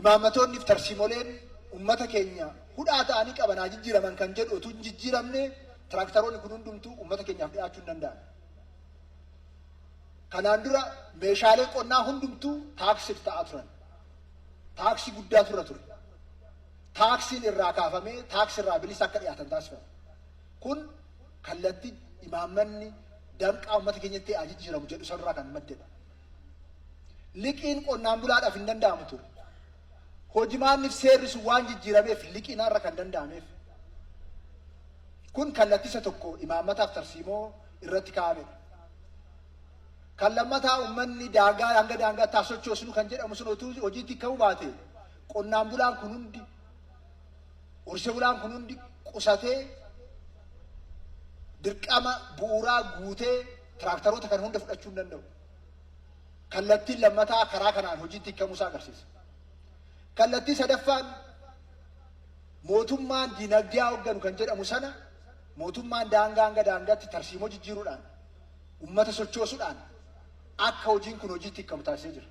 Imaammatoonni fi tarsiimoleen uummata keenya hudhaa ta'anii qabanaa jijjiiraman kan jedhu utuu hin jijjiiramne tiraaktaroonni kun hundumtuu uummata keenyaaf dhiyaachuu hin danda'an. Kanaan dura meeshaalee qonnaa hundumtuu taaksiif ta'aa turan. Taaksii guddaa ture. Taaksiin irraa kaafamee taaksii irraa bilisa akka dhiyaatan taasifama. Kun kallattii imaammanni danqaa uummata keenyatti haa jijjiiramu jedhu sanarraa kan maddedha. Liqiin qonnaan bulaadhaaf hin danda'amu ture. Hojimaanniif seerri sun waan jijjiirameef liqiin har'a kan danda'ameef. Kun kallattii isa tokko imaammataaf tarsiimoo irratti kaa'amedha. Kan lammataa uummanni daangaa hanga daangaatti sochoosnu kan jedhamu sun utuu hojiitti ka'uu baate qonnaan bulaan kun hundi horsiisee bulaan kun hundi qusatee dirqama bu'uuraa guutee tiraaktaroota kan hunda fudhachuu hin danda'u. Kallattiin lammataa karaa kanaan hojiitti ka'uusaa agarsiisa. Kallattii sadaffaan mootummaan dinagdee hoogganu kan jedhamu sana mootummaan daangaa hanga daangaatti tarsiimoo jijjiiruudhaan uummata sochoosuudhaan akka hojiin kun hojiitti ka'u taasisee jira.